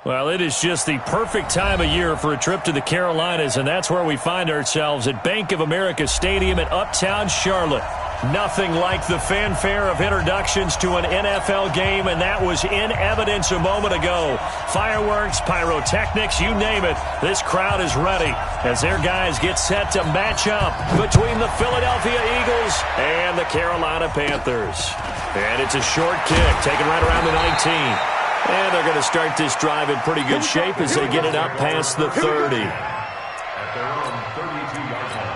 Well, it is just the perfect time of year for a trip to the Carolinas, and that's where we find ourselves at Bank of America Stadium in Uptown Charlotte. Nothing like the fanfare of introductions to an NFL game, and that was in evidence a moment ago. Fireworks, pyrotechnics, you name it. This crowd is ready as their guys get set to match up between the Philadelphia Eagles and the Carolina Panthers. And it's a short kick, taken right around the 19. And they're going to start this drive in pretty good shape as they get it up past the 30. At their own 32-yard line.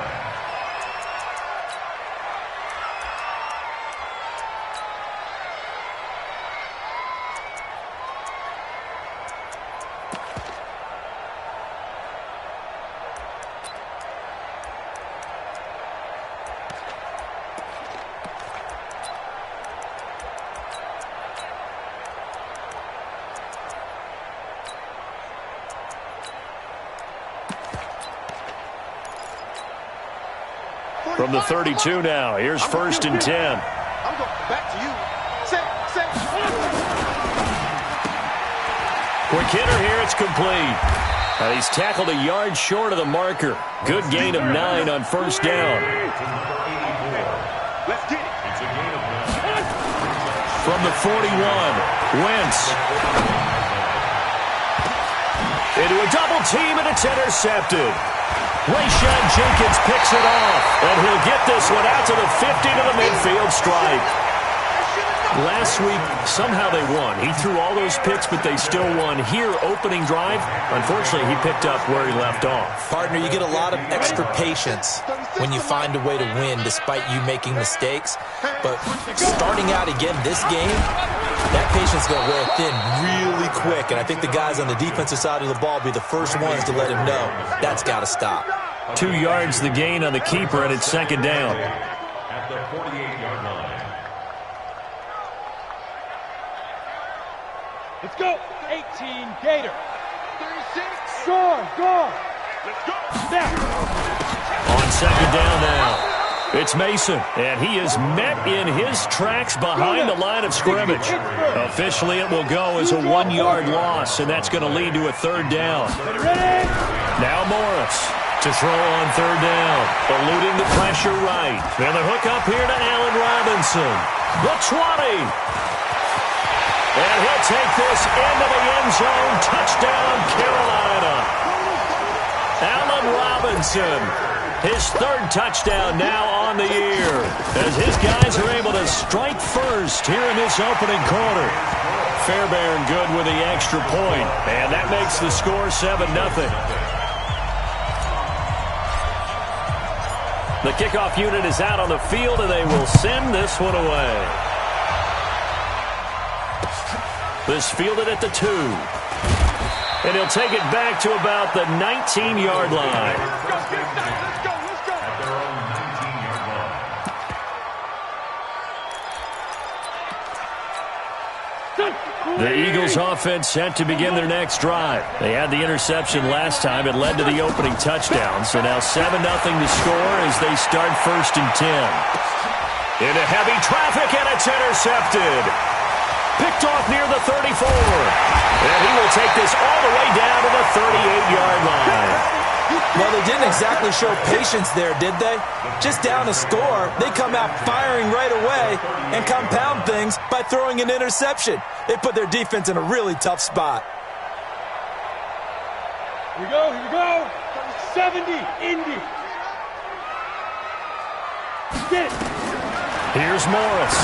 From the 32 now, here's 1st and 10. I'm going back to you. Set. Quick hitter here, it's complete. He's tackled a yard short of the marker. Good gain of 9 on 1st down. Let's get it. It's a gain of 9. From the 41, Wentz. Into a double team, and it's intercepted. Rayshon Jenkins picks it off, and he'll get this one out to the 50 to the midfield stripe. Last week, somehow they won. He threw all those picks, but they still won. Here, opening drive, unfortunately, he picked up where he left off. Partner, you get a lot of extra patience when you find a way to win despite you making mistakes. But starting out again this game, that patience is going to wear thin really quick. And I think the guys on the defensive side of the ball will be the first ones to let him know that's got to stop. 2 yards the gain on the keeper, and it's 2nd down. At the 48-yard line. Let's go. 18, Gator. 36. Score. Let's go. Snap. On 2nd down now. It's Mason, and he is met in his tracks behind the line of scrimmage. Officially, it will go as a 1-yard loss, and that's going to lead to a 3rd down. Ready? Now Morris to throw on 3rd down, eluding the pressure right. And the hook up here to Allen Robinson. The 20. And he'll take this into the end zone. Touchdown, Carolina. Allen Robinson, his 3rd touchdown now on the year, as his guys are able to strike first here in this opening quarter. Fairbairn good with the extra point, and that makes the score 7-0. The kickoff unit is out on the field, and they will send this one away. This fielded at the 2. And he'll take it back to about the 19-yard line. Let's go. At their own 19-yard line. The Eagles offense set to begin their next drive. They had the interception last time. It led to the opening touchdown. So now 7-0 to score as they start 1st and 10. Into heavy traffic, and it's intercepted. Picked off near the 34. And he will take this all the way down to the 38-yard line. Well, they didn't exactly show patience there, did they? Just down a score, they come out firing right away and compound things by throwing an interception. They put their defense in a really tough spot. Here we go. 70, Indy. Get it. Here's Morris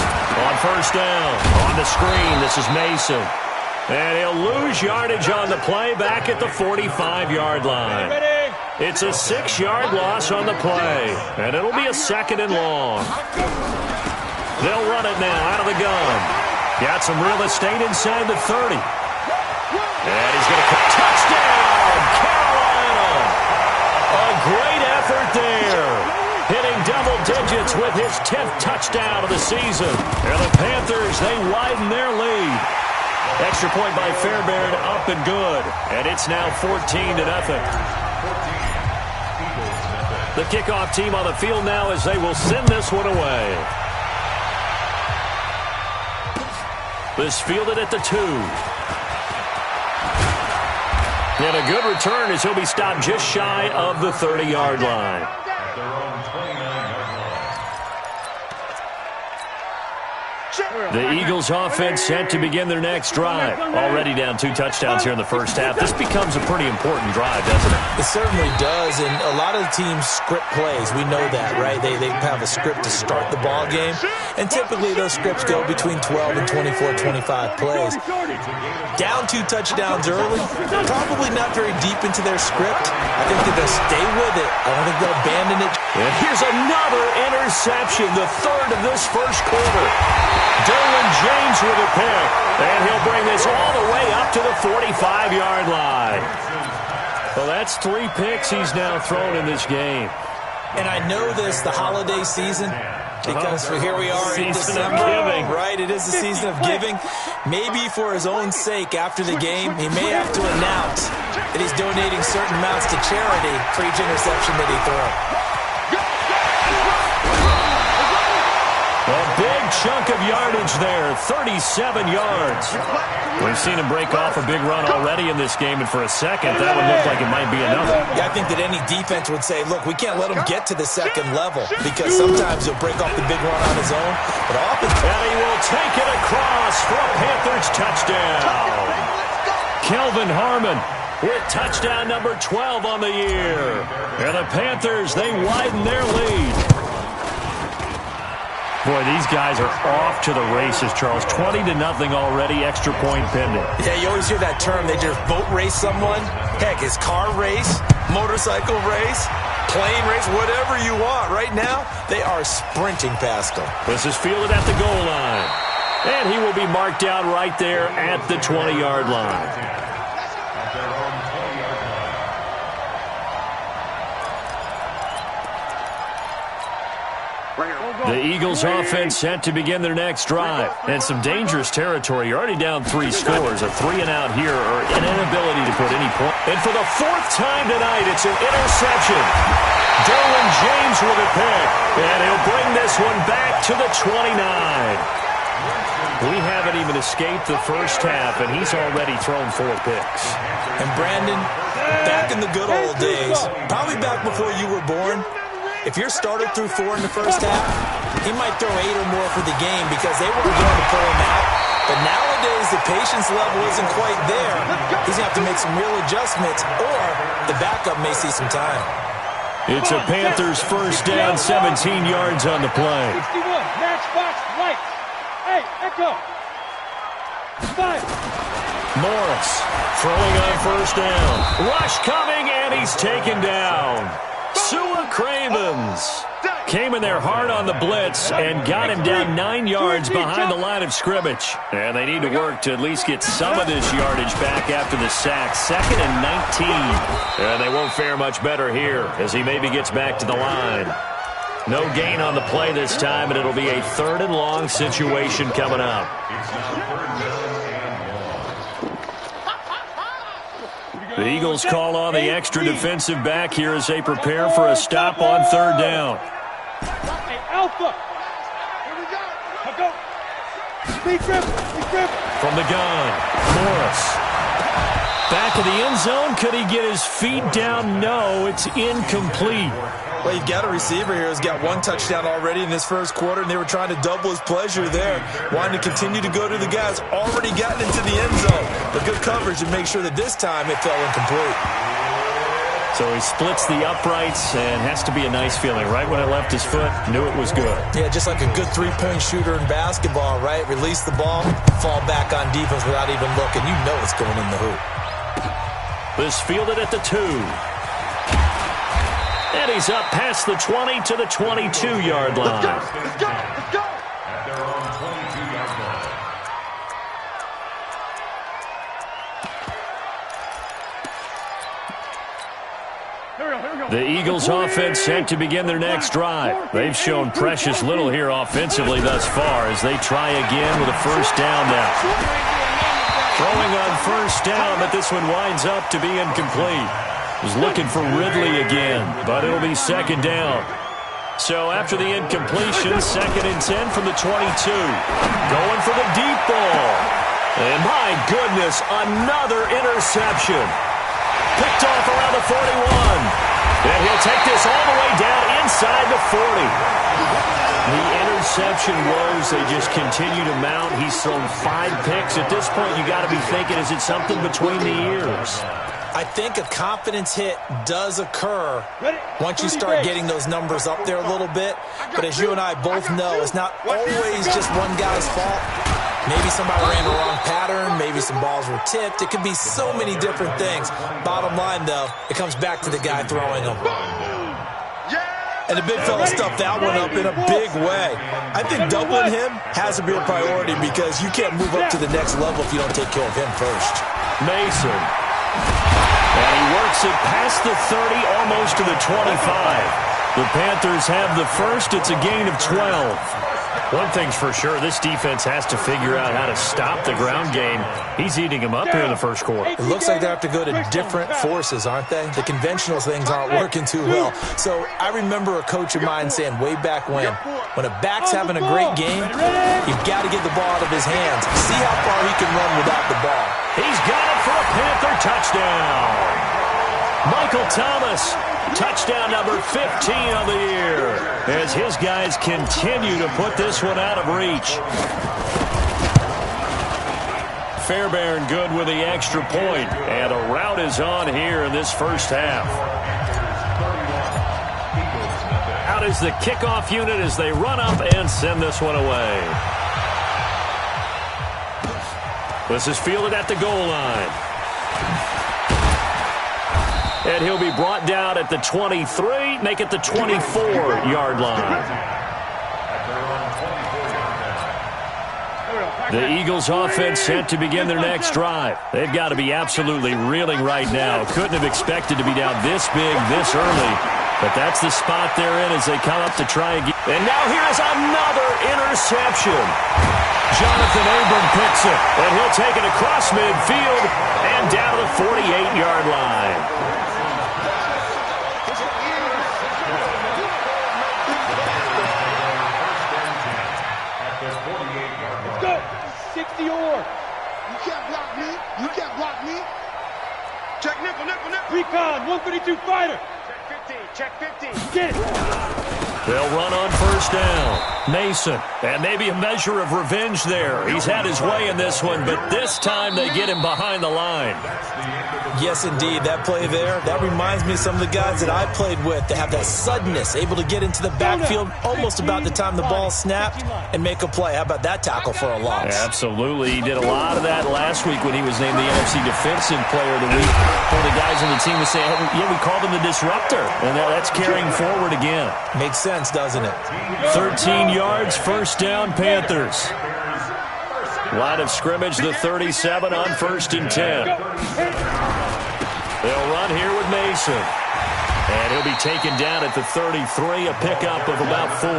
on 1st down. On the screen, this is Mason. And he'll lose yardage on the play back at the 45-yard line. Ready? It's a 6-yard loss on the play, and it'll be a 2nd and long. They'll run it now out of the gun. Got some real estate inside the 30. And he's going to put touchdown, Carolina. A great effort there. Hitting double digits with his 10th touchdown of the season. And the Panthers, they widen their lead. Extra point by Fairbairn, up and good. And it's now 14-0. The kickoff team on the field now as they will send this one away. This fielded at the 2. And a good return as he'll be stopped just shy of the 30-yard line. At their own 29-yard line. The Eagles offense set to begin their next drive. Already down 2 touchdowns here in the first half. This becomes a pretty important drive, doesn't it? It certainly does, and a lot of the teams script plays. We know that, right? They have a script to start the ball game, and typically those scripts go between 12 and 24, 25 plays. Down 2 touchdowns early, probably not very deep into their script. I think that they'll stay with it. I don't think they'll abandon it. And here's another interception, the third of this first quarter. Derwin James with a pick, and he'll bring this all the way up to the 45-yard line. Well, that's 3 picks he's now thrown in this game. And I know this, the holiday season, because here we are in December, right? It is the season of giving. Maybe for his own sake after the game, he may have to announce that he's donating certain amounts to charity for each interception that he throws. A big chunk of yardage there, 37 yards. We've seen him break off a big run already in this game, and for a second, that would look like it might be another. Yeah, I think that any defense would say, look, we can't let him get to the second level, because sometimes he'll break off the big run on his own. But often, and he will take it across for a Panthers touchdown. Kelvin Harmon with touchdown number 12 on the year. And the Panthers, they widen their lead. Boy, these guys are off to the races, Charles. 20-0 already, extra point pending. Yeah, you always hear that term. They just boat race someone. Heck, it's car race, motorcycle race, plane race, whatever you want. Right now, they are sprinting past them. This is fielded at the goal line. And he will be marked down right there at the 20-yard line. At their own 20-yard line. The Eagles offense set to begin their next drive. And some dangerous territory. You're already down 3 scores. A 3-and-out here or an inability to put any point. And for the 4th time tonight, it's an interception. Derwin James with a pick. And he'll bring this one back to the 29. We haven't even escaped the first half, and he's already thrown 4 picks. And Brandon, back in the good old days, probably back before you were born, if your starter threw 4 in the first half, he might throw 8 or more for the game because they weren't going to pull him out. But nowadays, the patience level isn't quite there. He's going to have to make some real adjustments, or the backup may see some time. It's a Panthers first down, 17 yards on the play. 61, matchbox right. Hey, Echo. 5. Morris throwing on first down. Rush coming, and he's taken down. Sua Cravens came in there hard on the blitz and got him down 9 yards behind the line of scrimmage. And they need to work to at least get some of this yardage back after the sack. 2nd and 19. And they won't fare much better here as he maybe gets back to the line. No gain on the play this time, and it'll be a 3rd and long situation coming up. The Eagles call on the extra defensive back here as they prepare for a stop on 3rd down. Hey, Alpha. Here we go. Speed grip. From the gun, Morris. Back of the end zone. Could he get his feet down? No, it's incomplete. Well, you've got a receiver here who's got 1 touchdown already in this first quarter, and they were trying to double his pleasure there, wanting to continue to go to the guys already gotten into the end zone. But good coverage to make sure that this time it fell incomplete. So he splits the uprights, and has to be a nice feeling. Right when it left his foot, knew it was good. Yeah, just like a good 3-point shooter in basketball, right? Release the ball, fall back on defense without even looking. You know it's going in the hoop. This fielded at the 2. And he's up past the 20 to the 22-yard line. Let's go. At their own 22-yard line. The Eagles offense set to begin their next drive. They've shown precious little here offensively thus far as they try again with a first down now. Throwing on first down, but this one winds up to be incomplete. Was looking for Ridley again, but it'll be 2nd down. So after the incompletion, 2nd and 10 from the 22. Going for the deep ball. And my goodness, another interception. picked off around the 41. And he'll take this all the way down inside the 40. The interception woes, they just continue to mount. He's thrown 5 picks. At this point, you got to be thinking, is it something between the ears? I think a confidence hit does occur once you start getting those numbers up there a little bit. But as you and I both know, it's not always just one guy's fault. Maybe somebody ran the wrong pattern. Maybe some balls were tipped. It could be so many different things. Bottom line, though, it comes back to the guy throwing them. And the big fella stuffed that one up in a big way. I think doubling him has to be a priority because you can't move up to the next level if you don't take care of him first. Mason. And he works it past the 30, almost to the 25. The Panthers have the first. It's a gain of 12. One thing's for sure, this defense has to figure out how to stop the ground game. He's eating them up here in the first quarter. It looks like they have to go to different forces, aren't they? The conventional things aren't working too well. So I remember a coach of mine saying way back when a back's having a great game, you've got to get the ball out of his hands. See how far he can run without the ball. He's got it for a Panther touchdown. Michael Thomas, touchdown number 15 of the year, as his guys continue to put this one out of reach. Fairbairn good with the extra point, and a rout is on here in this first half. Out is the kickoff unit as they run up and send this one away. This is fielded at the goal line. And he'll be brought down at the 23, make it the 24-yard line. The Eagles offense set to begin their next drive. They've got to be absolutely reeling right now. Couldn't have expected to be down this big, this early. But that's the spot they're in as they come up to try again. And now here's another interception. Jonathan Abram picks it, and he'll take it across midfield and down to the 48-yard line. Let's go. 60 or. You can't block me. You can't block me. Check nickel, nickel, nickel. Recon, 132 fighter. Check 15. Get it. They'll run on first down. Mason, and maybe a measure of revenge there. He's had his way in this one, but this time they get him behind the line. Yes, indeed. That play there, that reminds me of some of the guys that I played with that have that suddenness, able to get into the backfield almost about the time the ball snapped and make a play. How about that tackle for a loss? Absolutely. He did a lot of that last week when he was named the NFC Defensive Player of the Week. One of the guys on the team was saying, hey, yeah, we called him the disruptor. And that's carrying forward again. Makes sense, doesn't it? 13 yards, first down, Panthers. Line of scrimmage, the 37 on 1st and 10. They'll run here with Mason. And he'll be taken down at the 33, a pickup of about 4.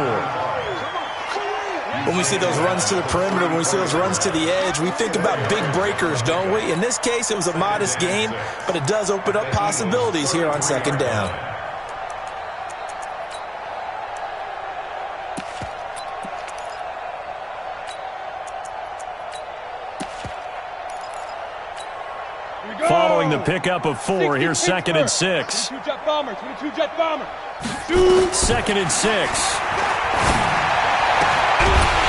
When we see those runs to the perimeter, when we see those runs to the edge, we think about big breakers, don't we? In this case, it was a modest gain, but it does open up possibilities here on 2nd down. Following the pickup of 4, here's 2nd and 6. 22 jet bomber, 22 jet bomber. 2nd and 6.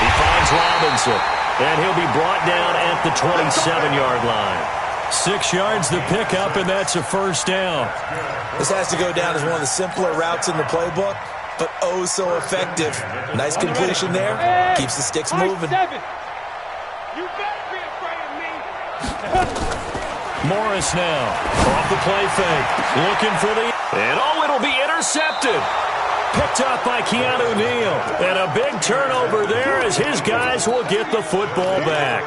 He finds Robinson, and he'll be brought down at the 27-yard line. 6 yards the pickup, and that's a first down. This has to go down as one of the simpler routes in the playbook, but oh so effective. Nice completion there. Keeps the sticks moving. You better be afraid of me. Morris now, off the play fake, looking for the... And oh, it'll be intercepted. Picked up by Keanu Neal. And a big turnover there as his guys will get the football back.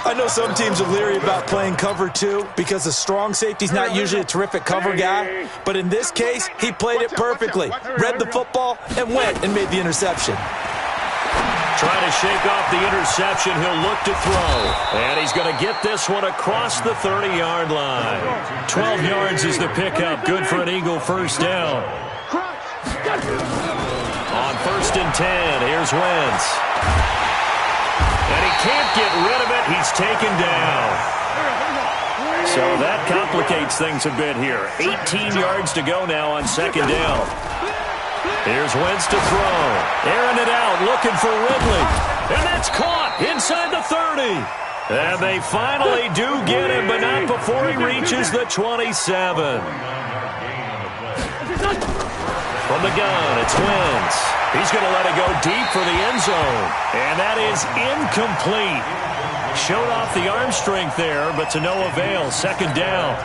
I know some teams are leery about playing cover 2 because the strong safety's not usually a terrific cover guy. But in this case, he played it perfectly. Read the football and went and made the interception. Trying to shake off the interception, he'll look to throw. And he's going to get this one across the 30-yard line. 12 yards is the pickup. Good for an Eagle first down. On 1st and 10, here's Wentz. And he can't get rid of it. He's taken down. So that complicates things a bit here. 18 yards to go now on second down. Here's Wentz to throw. Airing it out, looking for Ridley. And that's caught inside the 30. And they finally do get him, but not before he reaches the 27. From the gun, it's Wentz. He's going to let it go deep for the end zone. And that is incomplete. Showed off the arm strength there, but to no avail. Second down.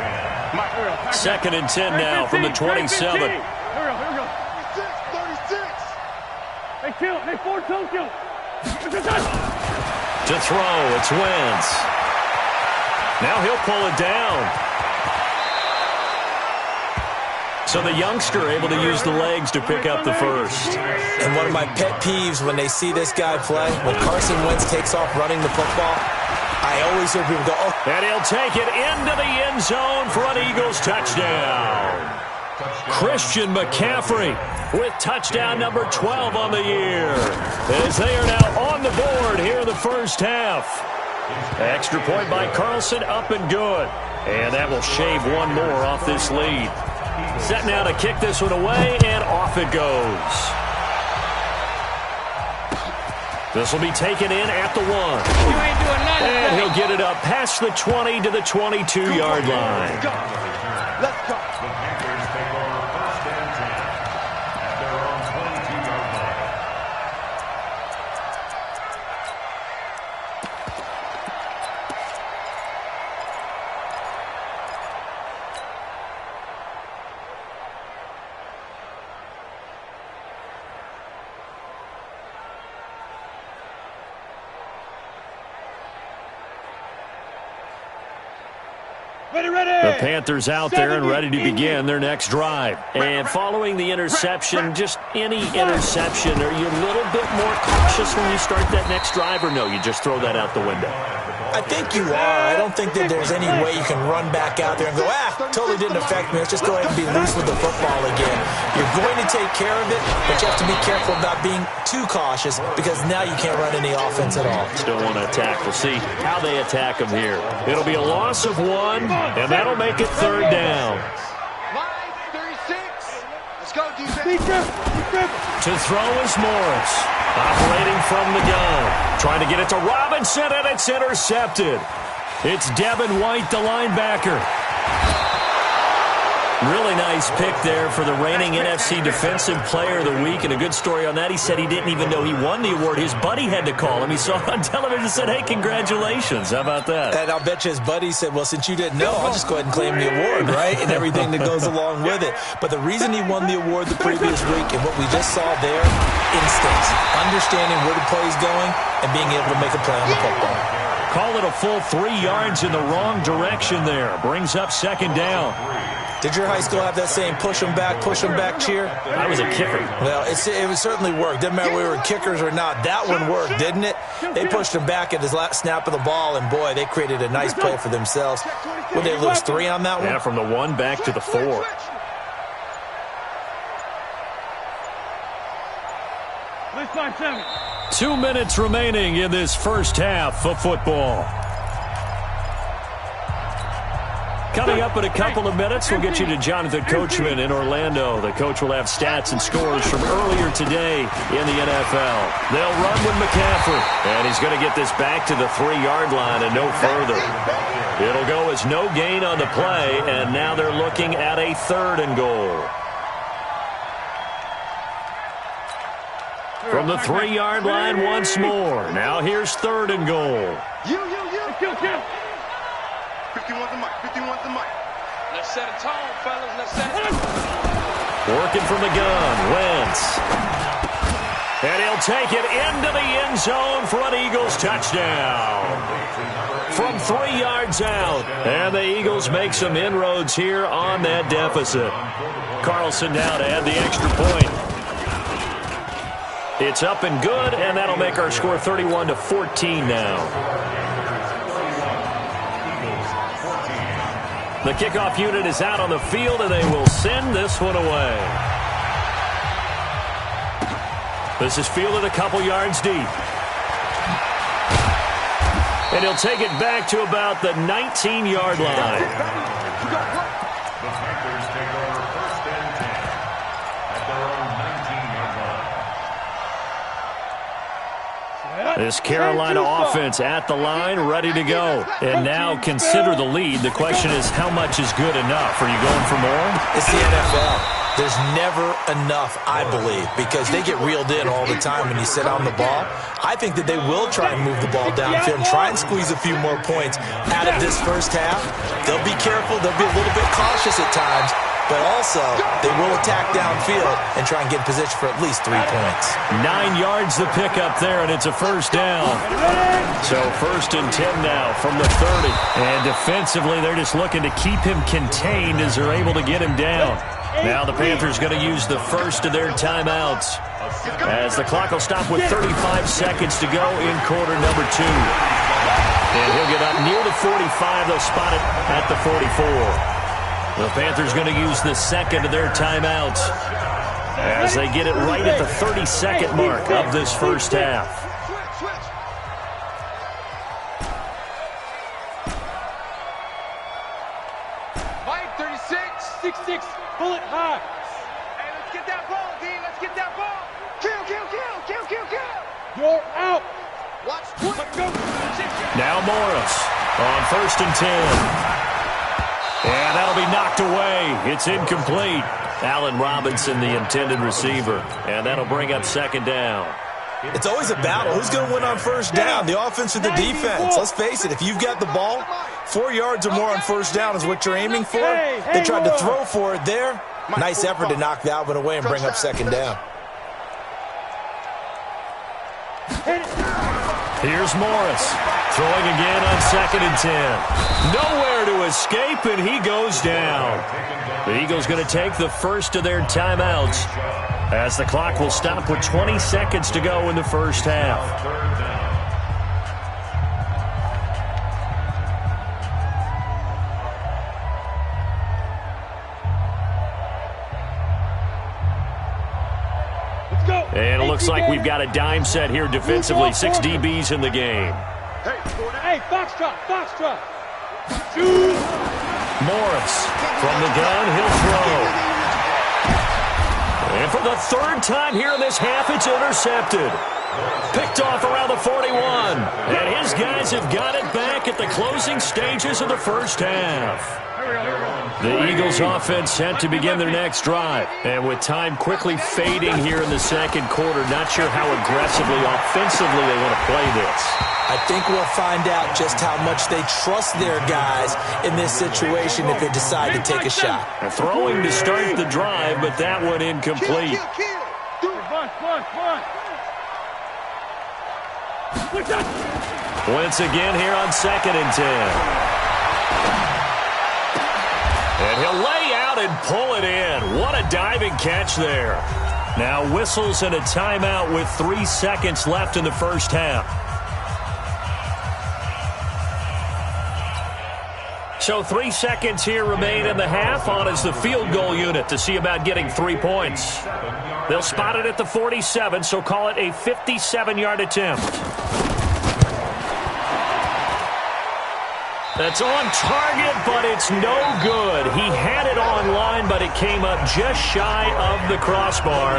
Second and 10 now from the 27. 36. Hey, Ford, don't kill. To throw, it's Wentz. Now he'll pull it down. So the youngster able to use the legs to pick up the first. And one of my pet peeves when they see this guy play, when Carson Wentz takes off running the football, I always hear people go, oh. And he'll take it into the end zone for an Eagles touchdown. Christian McCaffrey with touchdown number 12 on the year. As they are now on the board here in the first half. Extra point by Carlson, up and good. And that will shave one more off this lead. Set now to kick this one away, and off it goes. This will be taken in at the 1. You ain't doing nothing. And he'll get it up past the 20 to the 22-yard line. Let's go. The Panthers take over first and 10 at their own 22-yard line. The Panthers out there and ready to begin their next drive. And following the interception, just any interception, are you a little bit more cautious when you start that next drive, or no, you just throw that out the window? I think you are. I don't think that there's any way you can run back out there and go, totally didn't affect me. Let's just go ahead and be loose with the football again. You're going to take care of it, but you have to be careful about being too cautious because now you can't run any offense at all. Still want to attack. We'll see how they attack them here. It'll be a loss of 1, and that'll make it third down. Line 36. Let's go, defense. To throw is Morris. Operating from the gun. Trying to get it to Robinson, and it's intercepted. It's Devin White, the linebacker. Really nice pick there for the reigning NFC Defensive Player of the Week. And a good story on that, he said he didn't even know he won the award. His buddy had to call him. He saw it on television and said, hey, congratulations. How about that? And I'll bet you his buddy said, well, since you didn't know, I'll just go ahead and claim the award, right? And everything that goes along with it. But the reason he won the award the previous week and what we just saw there, instincts, understanding where the play is going and being able to make a play on the football. Call it a full 3 yards in the wrong direction there. Brings up second down. Did your high school have that same push them back cheer? I was a kicker. Well, it certainly worked. Didn't matter whether we were kickers or not. That one worked, didn't it? They pushed him back at his last snap of the ball, and boy, they created a nice play for themselves. Would they lose 3 on that one? Yeah, from the 1 back to the 4. Let's 5-7. 2 minutes remaining in this first half of football. Coming up in a couple of minutes, we'll get you to Jonathan Coachman in Orlando. The coach will have stats and scores from earlier today in the NFL. They'll run with McCaffrey, and he's going to get this back to the 3-yard line and no further. It'll go as no gain on the play, and now they're looking at a 3rd and goal. From the 3-yard line once more. Now here's 3rd and goal. You. Kill. 51's the mic. 51's the mic. Let's set a tone, fellas. Let's set a tone. Working from the gun, Wentz. And he'll take it into the end zone for an Eagles touchdown. From 3 yards out. And the Eagles make some inroads here on that deficit. Carlson now to add the extra point. It's up and good, and that'll make our score 31-14 now. The kickoff unit is out on the field, and they will send this one away. This is fielded a couple yards deep. And he'll take it back to about the 19-yard line. The Panthers take over 1st and 10 at their own 19-yard line. This Carolina offense at the line, ready to go. And now consider the lead. The question is, how much is good enough? Are you going for more? It's the NFL. There's never enough, I believe, because they get reeled in all the time when you sit on the ball. I think that they will try and move the ball downfield and try and squeeze a few more points out of this first half. They'll be careful. They'll be a little bit cautious at times, but also they will attack downfield and try and get in position for at least 3 points. 9 yards the pickup there, and it's a first down. So 1st and 10 now from the 30. And defensively, they're just looking to keep him contained as they're able to get him down. Now the Panthers going to use the first of their timeouts as the clock will stop with 35 seconds to go in quarter number 2. And he'll get up near the 45. They'll spot it at the 44. The Panthers going to use the second of their timeouts as they get it right at the 30-second mark of this first half. Mike, 36. 6'6", pull it high. Hey, let's get that ball, D. Let's get that ball. Kill. You're out. Watch. Let's go. Now Morris on 1st and 10. And that'll be knocked away. It's incomplete. Allen Robinson, the intended receiver. And that'll bring up 2nd down. It's always a battle. Who's going to win on first down, the offense or the defense? Let's face it, if you've got the ball, 4 yards or more on first down is what you're aiming for. They tried to throw for it there. Nice effort to knock that one away and bring up 2nd down. Here's Morris throwing again on 2nd and 10. Nowhere to escape, and he goes down. The Eagles going to take the first of their timeouts as the clock will stop with 20 seconds to go in the first half. And it looks like we've got a dime set here defensively. 6 DBs in the game. Hey, foxtrot. Morris from the gun, he'll throw. And for the 3rd time here in this half, it's intercepted. Picked off around the 41. And his guys have got it back at the closing stages of the first half. The Eagles offense set to begin their next drive. And with time quickly fading here in the 2nd quarter, not sure how aggressively, offensively they want to play this. I think we'll find out just how much they trust their guys in this situation if they decide to take a shot. Throwing to start the drive, but that one incomplete. Once again here on 2nd and 10. And he'll lay out and pull it in. What a diving catch there. Now whistles and a timeout with 3 seconds left in the first half. So 3 seconds here remain in the half. On is the field goal unit to see about getting 3 points. They'll spot it at the 47, so call it a 57-yard attempt. That's on target, but it's no good. He had it on line, but it came up just shy of the crossbar.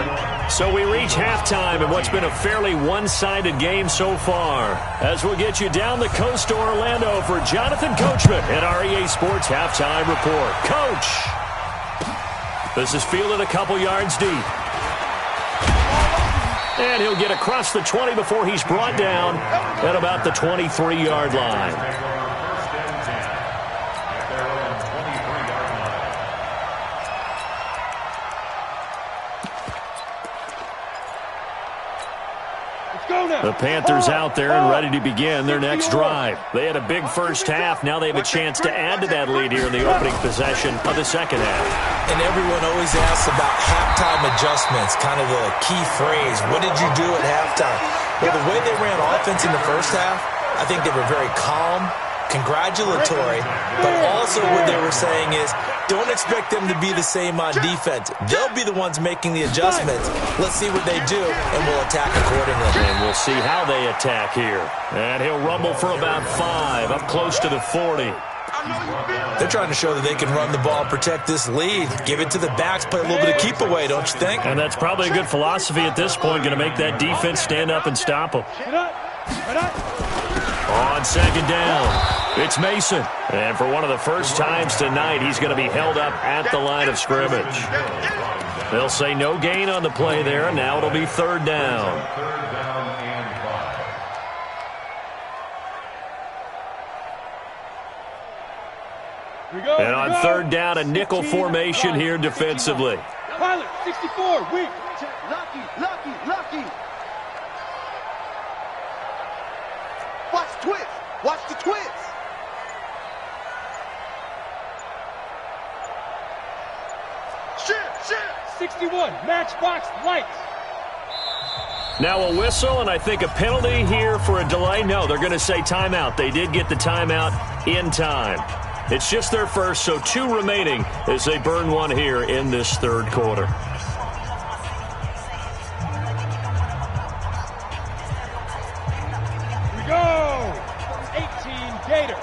So we reach halftime in what's been a fairly one-sided game so far. As we'll get you down the coast to Orlando for Jonathan Coachman at our EA Sports Halftime Report. Coach! This is fielded a couple yards deep. And he'll get across the 20 before he's brought down at about the 23-yard line. The Panthers out there and ready to begin their next drive. They had a big first half. Now they have a chance to add to that lead here in the opening possession of the second half. And everyone always asks about halftime adjustments, kind of the key phrase. What did you do at halftime? Well, the way they ran offense in the first half, I think they were very calm, congratulatory, but also Also, what they were saying is, don't expect them to be the same on defense. They'll be the ones making the adjustments. Let's see what they do, and we'll attack accordingly. And we'll see how they attack here. And he'll rumble for about 5, up close to the 40. They're trying to show that they can run the ball and protect this lead. Give it to the backs, play a little bit of keep away, don't you think? And that's probably a good philosophy at this point, going to make that defense stand up and stop them. On second down, it's Mason. And for one of the first times tonight, he's going to be held up at the line of scrimmage. They'll say no gain on the play there. Now it'll be third down. Third down and 5. And on third down, a nickel formation here defensively. Pilot, 64, weak. Lucky. Watch the twist. Watch the twist. Shit. 61, matchbox lights. Now a whistle, and I think a penalty here for a delay. No, they're going to say timeout. They did get the timeout in time. It's just their first, so 2 remaining as they burn one here in this third quarter. Here we go. 18, Gator.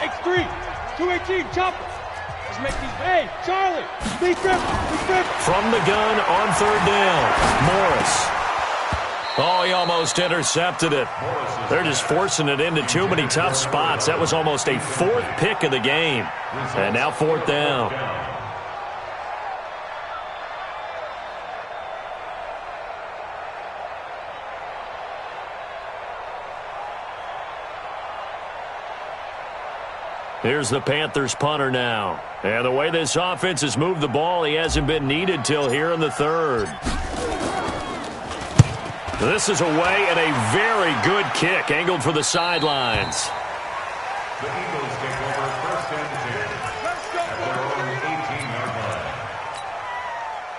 X3, 218, chopper. Let's make these. Hey, Charlie. Big grip. From the gun on third down, Morris. Oh, he almost intercepted it. They're just forcing it into too many tough spots. That was almost a 4th pick of the game. And now 4th down. Here's the Panthers punter now. And the way this offense has moved the ball, he hasn't been needed till here in the third. This is away and a very good kick, angled for the sidelines. The Eagles take over first and 10 at their own 18-yard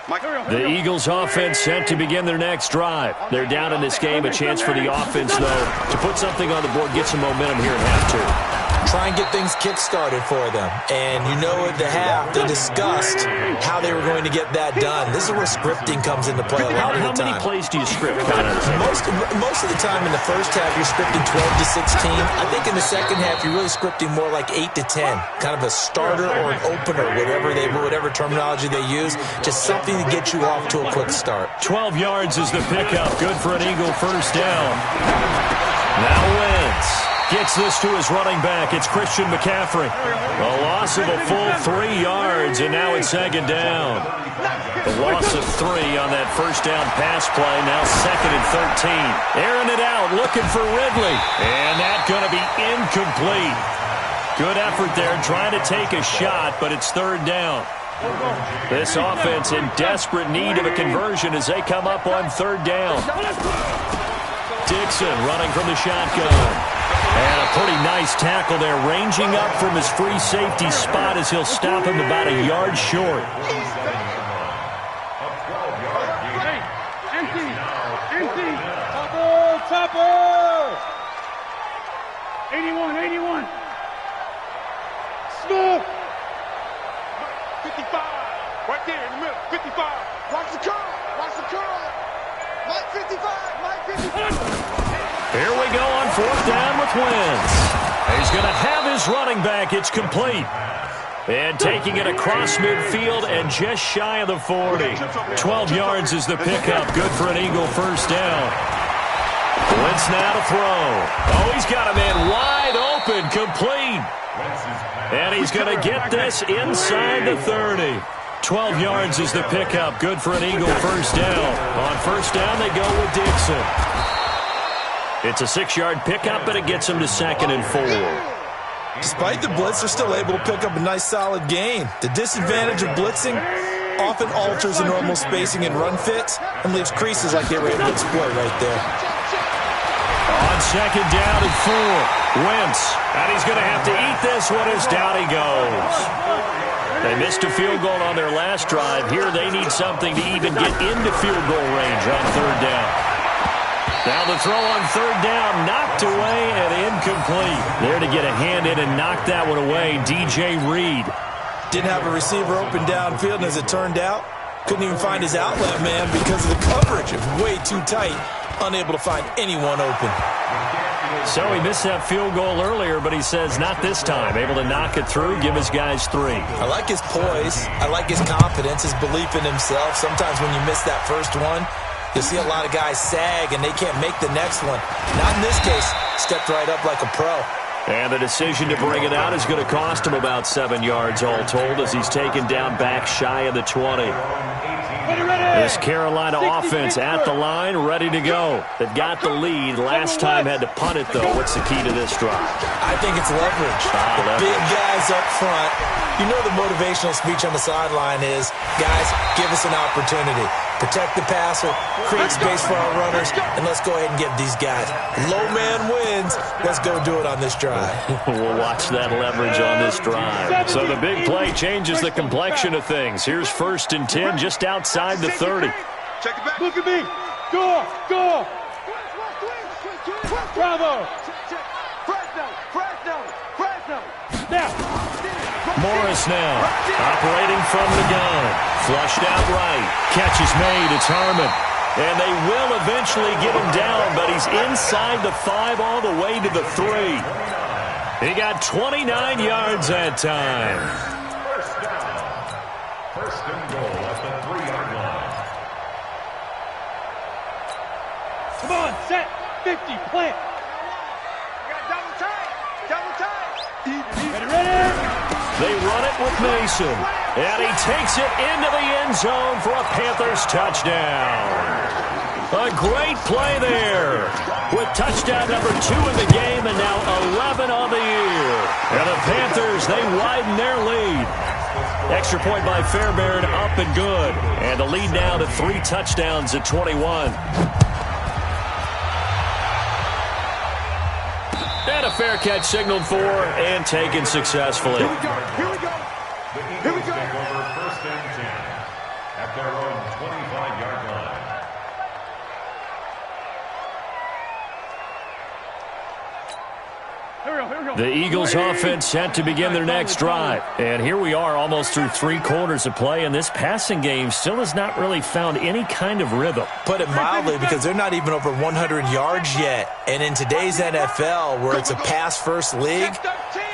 line. The Eagles offense set to begin their next drive. They're down in this game. A chance for the offense, though, to put something on the board, get some momentum here at half 2. Try and get things kick-started for them. And you know at the half, they discussed how they were going to get that done. This is where scripting comes into play a lot of the time. How many plays do you script? Most of the time in the first half, you're scripting 12 to 16. I think in the second half, you're really scripting more like 8 to 10. Kind of a starter or an opener, whatever terminology they use. Just something to get you off to a quick start. 12 yards is the pickup. Good for an Eagle first down. Now Wentz gets this to his running back. It's Christian McCaffrey. A loss of a full 3 yards, and now it's second down. The loss of 3 on that first down pass play. Now second and 13. Airing it out, looking for Ridley. And that's going to be incomplete. Good effort there, trying to take a shot, but it's third down. This offense in desperate need of a conversion as they come up on third down. Dixon running from the shotgun. And a pretty nice tackle there, ranging up from his free safety spot as he'll stop him about a yard short. Empty. Topper. 81. Snoop. 55. Right there in the middle. 55. Watch the curl. Mike 55. Here we go on fourth down with Wentz. He's going to have his running back. It's complete. And taking it across midfield and just shy of the 40. 12 yards is the pickup. Good for an Eagle first down. Wentz now to throw. Oh, he's got a man wide open, complete. And he's going to get this inside the 30. 12 yards is the pickup. Good for an Eagle first down. On first down, they go with Dixon. It's a 6-yard pickup, but it gets him to second and 4. Despite the blitz, they're still able to pick up a nice, solid gain. The disadvantage of blitzing often alters the normal spacing and run fits and leaves creases like they were able to exploit right there. On second down and 4, Wentz. And he's going to have to eat this one as down he goes. They missed a field goal on their last drive. Here they need something to even get into field goal range on third down. Now the throw on third down, knocked away and incomplete. There to get a hand in and knock that one away, DJ Reed. Didn't have a receiver open downfield, and as it turned out, couldn't even find his outlet man because of the coverage. It was way too tight, unable to find anyone open. So he missed that field goal earlier, but he says not this time. Able to knock it through, give his guys 3. I like his poise. I like his confidence, his belief in himself. Sometimes when you miss that first one, you'll see a lot of guys sag, and they can't make the next one. Not in this case. Stepped right up like a pro. And the decision to bring it out is going to cost him about 7 yards all told as he's taken down back shy of the 20. This Carolina offense at the line, ready to go. They've got the lead. Last time had to punt it, though. What's the key to this drive? I think it's leverage. The big guys up front. You know the motivational speech on the sideline is, guys, give us an opportunity. Protect the passer, create space for our runners, and let's go ahead and get these guys. Low man wins. Let's go do it on this drive. We'll watch that leverage on this drive. So the big play changes the complexion of things. Here's 1st and 10 just outside the 30. Check it back. Look at me. Go. Bravo. Fresno. Now. Morris now, operating from the gun. Flushed out right. Catch is made. It's Harmon. And they will eventually get him down, but he's inside the 5 all the way to the 3. He got 29 yards that time. First down. First and goal at the 3-yard line. Come on, set. 50, plant. Double tight. Ready. They run it with Mason. And he takes it into the end zone for a Panthers touchdown. A great play there. With touchdown number 2 in the game and now 11 on the year. And the Panthers, they widen their lead. Extra point by Fairbairn, up and good. And the lead now to 3 touchdowns at 21. And a fair catch signaled for and taken successfully. Here we go. The Eagles take over 1st and 10 at their own 25-yard line. The Eagles offense set to begin their next drive. And here we are almost through 3 quarters of play, and this passing game still has not really found any kind of rhythm. Put it mildly, because they're not even over 100 yards yet. And in today's NFL, where it's a pass-first league,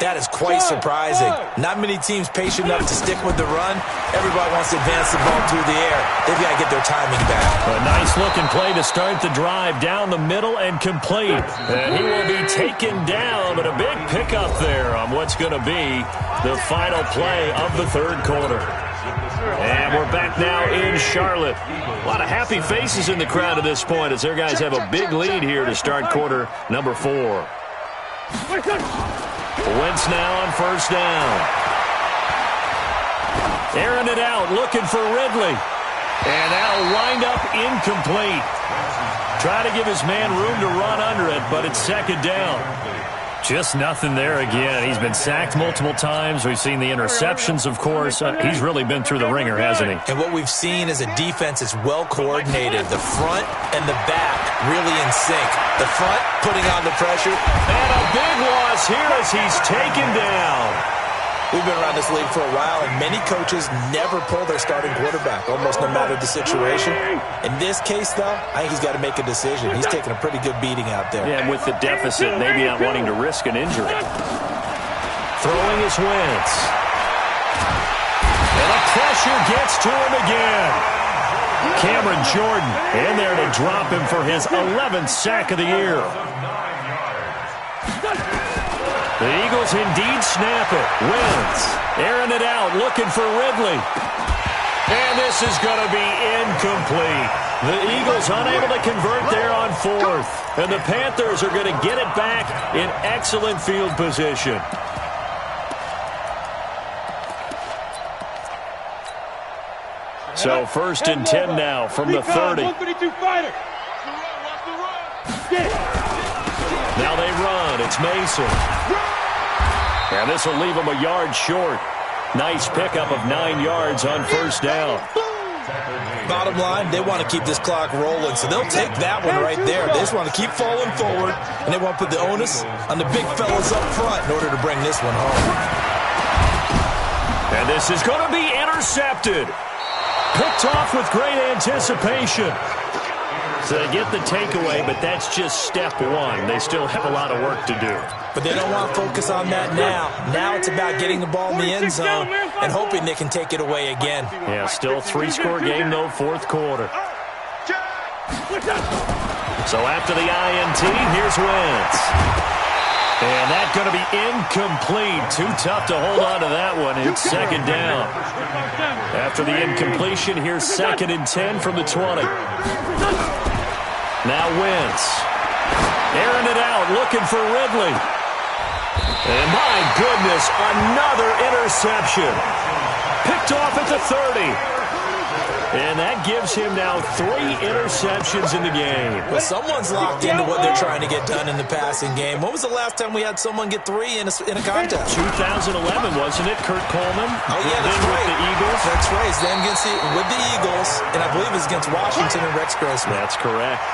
that is quite surprising. Not many teams patient enough to stick with the run. Everybody wants to advance the ball through the air. They've got to get their timing back. A nice-looking play to start the drive down the middle and complete. And he will be taken down, but a big pickup there on what's going to be the final play of the 3rd quarter. And we're back now in Charlotte. A lot of happy faces in the crowd at this point as their guys have a big lead here to start quarter number 4. Wentz now on 1st down. Airing it out, looking for Ridley. And that'll wind up incomplete. Try to give his man room to run under it, but it's 2nd down. Just nothing there again. He's been sacked multiple times. We've seen the interceptions, of course. He's really been through the ringer, hasn't he? And what we've seen is a defense that's well coordinated. The front and the back really in sync. The front putting on the pressure. And a big loss here as he's taken down. We've been around this league for a while, and many coaches never pull their starting quarterback, almost no matter the situation. In this case, though, I think he's got to make a decision. He's taking a pretty good beating out there. Yeah, and with the deficit, maybe not wanting to risk an injury. Throwing his Wentz. And the pressure gets to him again. Cameron Jordan in there to drop him for his 11th sack of the year. The Eagles indeed snap it. Wentz airing it out, looking for Ridley. And this is going to be incomplete. The Eagles unable to convert there on 4th. And the Panthers are going to get it back in excellent field position. So 1st and 10 now from the 30. 152 fighter. Now they run. It's Mason. And this will leave him a yard short. Nice pickup of 9 yards on 1st down. Bottom line, they want to keep this clock rolling, so they'll take that one right there. They just want to keep falling forward, and they want to put the onus on the big fellas up front in order to bring this one home. And this is going to be intercepted. Picked off with great anticipation. So they get the takeaway, but that's just step one. They still have a lot of work to do. But they don't want to focus on that now. Now it's about getting the ball in the end zone and hoping they can take it away again. Yeah, still 3-score game, though, fourth quarter. So after the INT, here's Wentz. And that's going to be incomplete. Too tough to hold on to that one. It's second down. After the incompletion, here's 2nd and 10 from the 20. Now Wentz. Airing it out, looking for Ridley. And my goodness, another interception. Picked off at the 30. And that gives him now 3 interceptions in the game. Well, someone's locked into what they're trying to get done in the passing game. When was the last time we had someone get 3 in a contest? 2011, wasn't it? Kurt Coleman. Oh, yeah, that's right. With the Eagles. That's right. Then with the Eagles, and I believe it's against Washington and Rex Grossman. That's correct.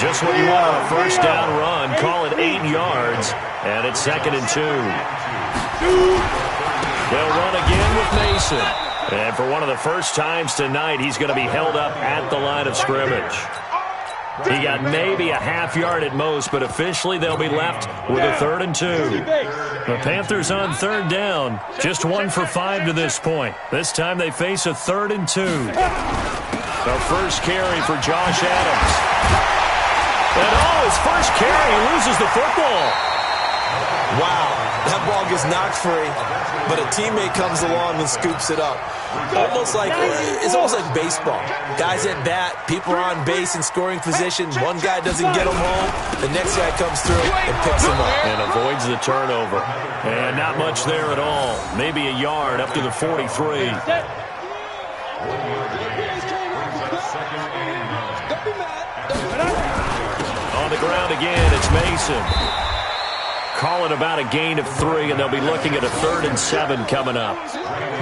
Just what you want on a first down run. Call it 8 yards, and it's 2nd and 2. They'll run again with Mason. And for one of the first times tonight, he's going to be held up at the line of scrimmage. He got maybe a half yard at most, but officially they'll be left with a 3rd and 2. The Panthers on 3rd down, just 1 for 5 to this point. This time they face a 3rd and 2. The first carry for Josh Adams. And his first carry, he loses the football. Wow, that ball gets knocked free, but a teammate comes along and scoops it up. It's almost like baseball. Guys at bat, people are on base in scoring position. One guy doesn't get him home, the next guy comes through and picks him up. And avoids the turnover. And not much there at all. Maybe a yard up to the 43. On the ground again, it's Mason. Call it about a gain of 3, and they'll be looking at a 3rd and 7 coming up.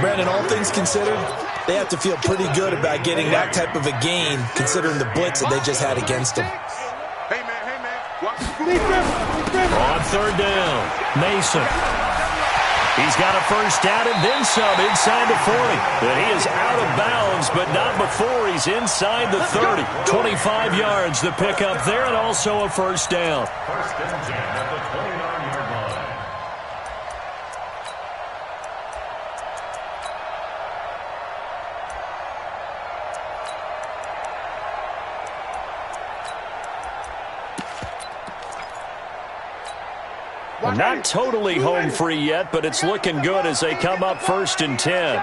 Brandon, all things considered, they have to feel pretty good about getting that type of a gain, considering the blitz that they just had against them. Hey, man. On 3rd down, Mason. He's got a first down and then some inside the 40. But he is out of bounds, but not before he's inside the 30. 25 yards the pickup there, and also a first down. First and 10 at the 29-yard line. Not totally home free yet, but it's looking good as they come up 1st and 10.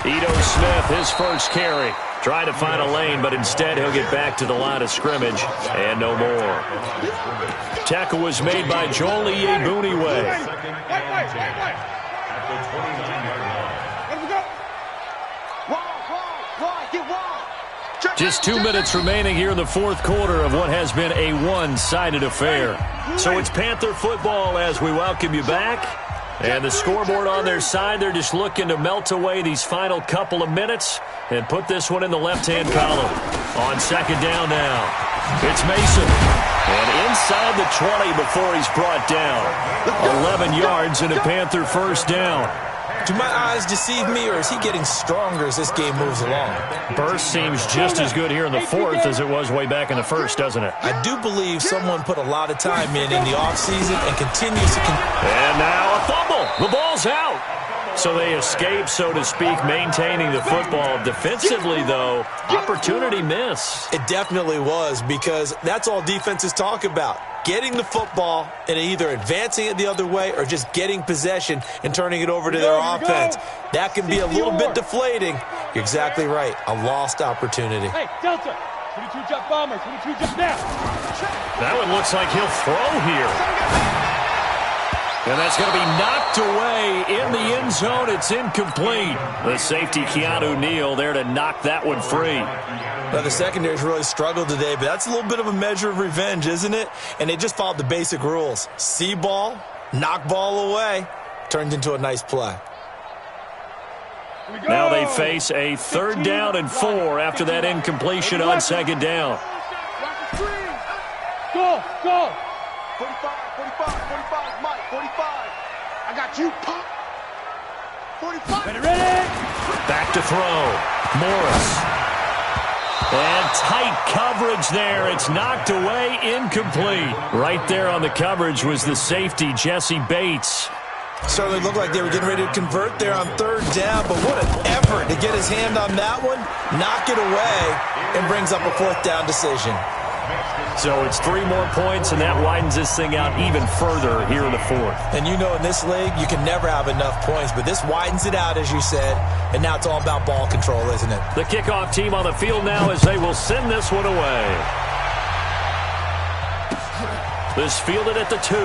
Ito Smith, his first carry. Trying to find a lane, but instead he'll get back to the line of scrimmage and no more. Tackle was made by Joel Iyiegbuniwe. Second and 10 at the 29-yard line. Just 2 minutes remaining here in the fourth quarter of what has been a one-sided affair. So it's Panther football as we welcome you back. And the scoreboard on their side, they're just looking to melt away these final couple of minutes and put this one in the left-hand column. On 2nd down now, it's Mason. And inside the 20 before he's brought down. 11 yards and a Panther first down. Do my eyes deceive me, or is he getting stronger as this game moves along? Burst seems just as good here in the fourth as it was way back in the first, doesn't it? I do believe someone put a lot of time in the offseason and continues to... And now a fumble. The ball's out. So they escape, so to speak, maintaining the football. Defensively, though, opportunity miss. It definitely was, because that's all defenses talk about. Getting the football and either advancing it the other way or just getting possession and turning it over to their offense. That can be a little bit deflating. You're exactly right. A lost opportunity. Hey, Delta. 22 jump bomber. 22 jump down. That one looks like he'll throw here. And that's going to be knocked away in the end zone. It's incomplete. The safety, Keanu Neal, there to knock that one free. Well, the secondary's really struggled today, but that's a little bit of a measure of revenge, isn't it? And they just followed the basic rules. See ball, knock ball away, turned into a nice play. Now they face a 3rd down and 4 after that incompletion on 2nd down. Go, go. 45, 45, Mike, 45. I got you, Pop. 45. Ready? Back to throw. Morris. And tight coverage there. It's knocked away, incomplete. Right there on the coverage was the safety, Jesse Bates. Certainly looked like they were getting ready to convert there on 3rd down, but what an effort to get his hand on that one, knock it away, and brings up a 4th down decision. So it's 3 more points, and that widens this thing out even further here in the 4th. And you know in this league, you can never have enough points, but this widens it out, as you said, and now it's all about ball control, isn't it? The kickoff team on the field now as they will send this one away. This fielded at the 2.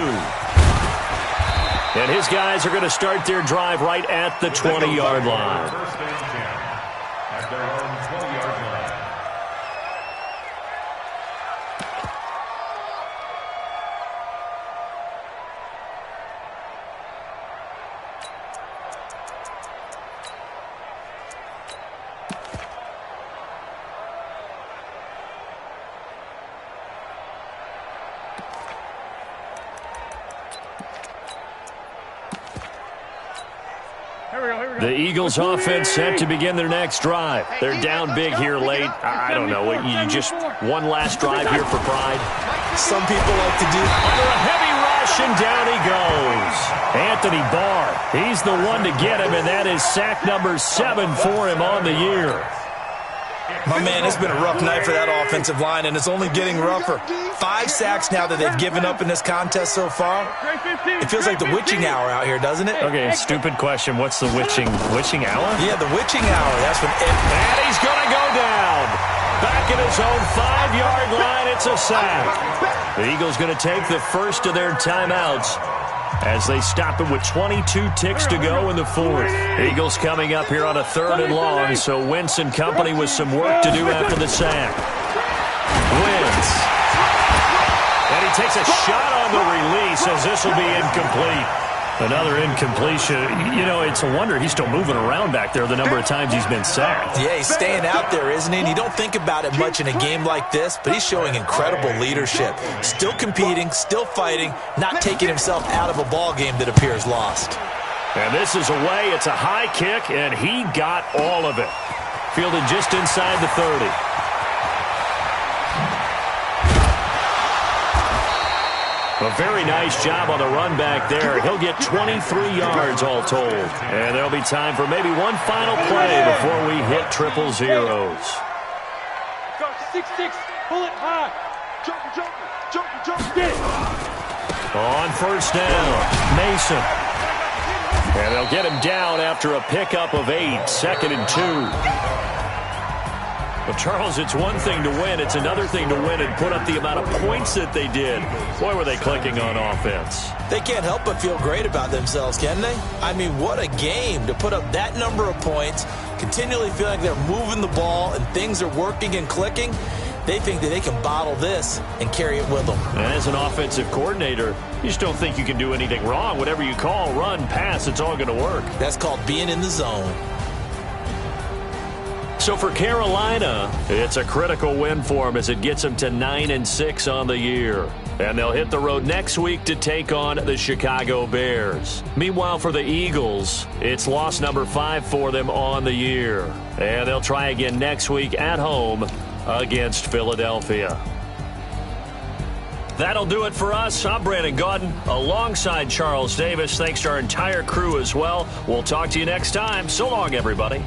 And his guys are going to start their drive right at the 20-yard line. First and 10 at their own 20-yard line. The Eagles offense set to begin their next drive. They're down big here late. I don't know. You just one last drive here for pride. Some people like to do. Under a heavy rush, and down he goes. Anthony Barr, he's the one to get him, and that is sack number 7 for him on the year. My man, it's been a rough night for that offensive line, and it's only getting rougher. 5 sacks now that they've given up in this contest so far. It feels like the witching hour out here, doesn't it? Okay, stupid question. What's the witching hour? Yeah, the witching hour. That's when And he's going to go down. Back at his own 5-yard line, it's a sack. The Eagles going to take the first of their timeouts as they stop it with 22 ticks to go in the 4th. Eagles coming up here on a 3rd and long, so Wentz and company with some work to do after the sack. Wentz. And he takes a shot on the release as this will be incomplete. Another incompletion. You know, it's a wonder he's still moving around back there the number of times he's been sacked. Yeah, he's staying out there, isn't he? And you don't think about it much in a game like this, but he's showing incredible leadership. Still competing, still fighting, not taking himself out of a ball game that appears lost. And this is away. It's a high kick, and he got all of it. Fielded just inside the 30. A very nice job on the run back there. He'll get 23 yards all told. And there'll be time for maybe one final play before we hit triple zeros. Go 6-6. Pull it high. Jump. Get it. On 1st down, Mason. And they'll get him down after a pickup of 8, 2nd and 2. Well, Charles, it's one thing to win. It's another thing to win and put up the amount of points that they did. Boy, were they clicking on offense. They can't help but feel great about themselves, can they? I mean, what a game to put up that number of points, continually feeling like they're moving the ball and things are working and clicking. They think that they can bottle this and carry it with them. And as an offensive coordinator, you just don't think you can do anything wrong. Whatever you call, run, pass, it's all going to work. That's called being in the zone. So for Carolina, it's a critical win for them as it gets them to 9-6 on the year. And they'll hit the road next week to take on the Chicago Bears. Meanwhile, for the Eagles, it's loss number 5 for them on the year. And they'll try again next week at home against Philadelphia. That'll do it for us. I'm Brandon Gaudin alongside Charles Davis. Thanks to our entire crew as well. We'll talk to you next time. So long, everybody.